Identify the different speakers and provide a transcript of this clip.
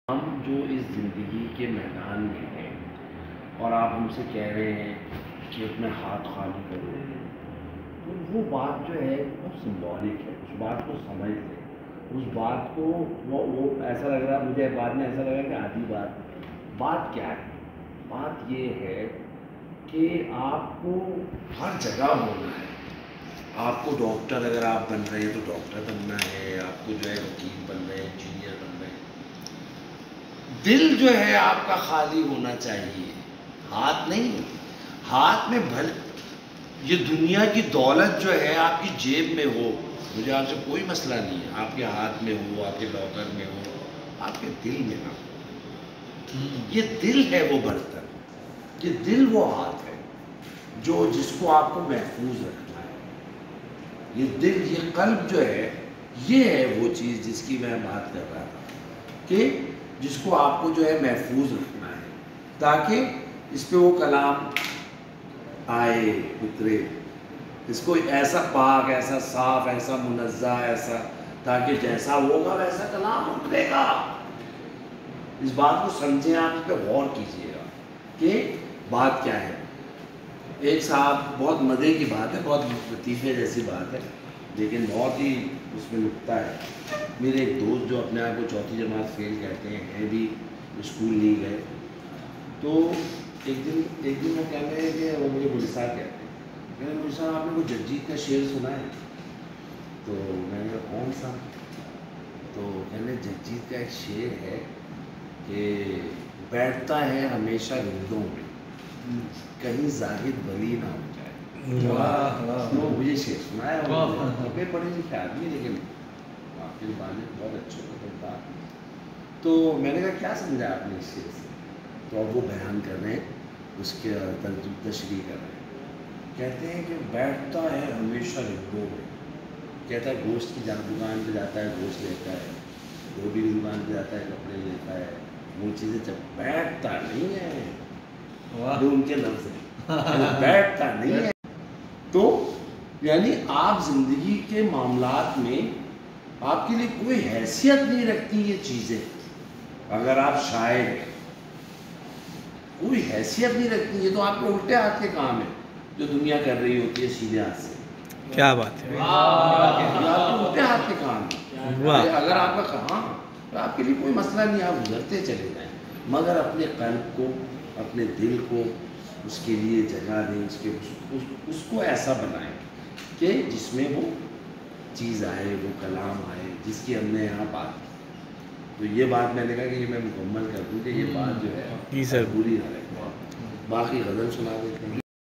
Speaker 1: ہم جو اس زندگی کے میدان میں ہیں اور آپ ہم سے کہہ رہے ہیں کہ اپنے ہاتھ خالی کرو، تو وہ بات جو ہے بہت سمبولک ہے. اس بات کو سمجھ لیں، اس بات کو وہ ایسا لگ رہا ہے مجھے بعد میں ایسا لگا کہ آدھی بات کیا ہے. بات یہ ہے کہ آپ کو ہر جگہ ہونا ہے. آپ کو ڈاکٹر اگر آپ بن رہے ہیں تو ڈاکٹر بننا ہے، آپ کو جو ہے وکیل بن رہے ہیں، انجینئر بن رہے ہیں. دل جو ہے آپ کا خالی ہونا چاہیے، ہاتھ نہیں. ہاتھ میں بھر یہ دنیا کی دولت جو ہے آپ کی جیب میں ہو، مجھے آپ سے کوئی مسئلہ نہیں ہے. آپ کے ہاتھ میں ہو، آپ کے لاکر میں ہو، آپ کے دل میں نہ ہو. یہ دل ہے وہ برتن، یہ دل وہ ہاتھ ہے جو جس کو آپ کو محفوظ رکھنا ہے. یہ دل، یہ قلب جو ہے، یہ ہے وہ چیز جس کی میں بات کر رہا تھا کہ جس کو آپ کو جو ہے محفوظ رکھنا ہے تاکہ اس پہ وہ کلام آئے اترے. اس کو ایسا پاک، ایسا صاف، ایسا منزہ، ایسا تاکہ جیسا ہوگا ویسا کلام اترے گا. اس بات کو سمجھیں، آپ اس پہ غور کیجیے گا کہ بات کیا ہے. ایک صاحب، بہت مزے کی بات ہے، بہت لطیفے جیسی بات ہے لیکن بہت ہی اس میں نکتہ ہے. میرے ایک دوست جو اپنے آپ کو چوتھی جماعت فیل کہتے ہیں بھی اسکول نہیں گئے، تو ایک دن وہ کہتے ہیں کہ وہ مجھے گل صاحب کہتے ہیں، گل صاحب آپ نے وہ جگجیت کا شعر سنا ہے؟ تو میں نے کہا کون سا؟ تو کہنے جگجیت کا ایک شعر ہے کہ بیٹھتا ہے ہمیشہ رندوں میں، کہیں زاہد ولی نہ ہو جائے. وہ مجھے شعر سنا ہے، بڑے لکھے آدمی لیکن آپ کے بارے بہت اچھے ہوتا. تو میں نے کہا کیا سمجھا آپ نے اس شعر سے؟ تو اب وہ بیان کر رہے ہیں، اس کے تشریح کر رہے ہیں. کہتے ہیں کہ بیٹھتا ہے ہمیشہ رندوں میں، کہتا ہے گوشت کی دکان پہ جاتا ہے، گوشت لیتا ہے، گوبھی کی دکان پہ جاتا ہے، کپڑے لیتا ہے، وہ چیزیں جب بیٹھتا نہیں ہے، جو ان کے لفظ ہیں، بیٹھتا نہیں ہے. تو یعنی آپ زندگی کے معاملات میں آپ کے لیے کوئی حیثیت نہیں رکھتی یہ چیزیں. اگر آپ شاعر ہیں، کوئی حیثیت نہیں رکھتی. یہ تو آپ کے الٹے ہاتھ کے کام ہے جو دنیا کر رہی ہوتی ہے سیدھے ہاتھ سے.
Speaker 2: کیا بات ہے،
Speaker 1: آپ کے الٹے ہاتھ کے کام ہے. اگر آپ کا کہاں تو آپ کے لیے کوئی مسئلہ نہیں، آپ گزرتے چلے جائیں، مگر اپنے قلب کو، اپنے دل کو اس کے لیے جگہ دیں، اس کو ایسا بنائیں کہ جس میں وہ چیز آئے، وہ کلام آئے جس کی ہم نے یہاں بات کی. تو یہ بات میں نے کہا کہ یہ میں مکمل کر دوں کہ یہ بات جو ہے
Speaker 2: جی سر،
Speaker 1: پوری نہ رہے. باقی غزل سنا دیتے ہیں.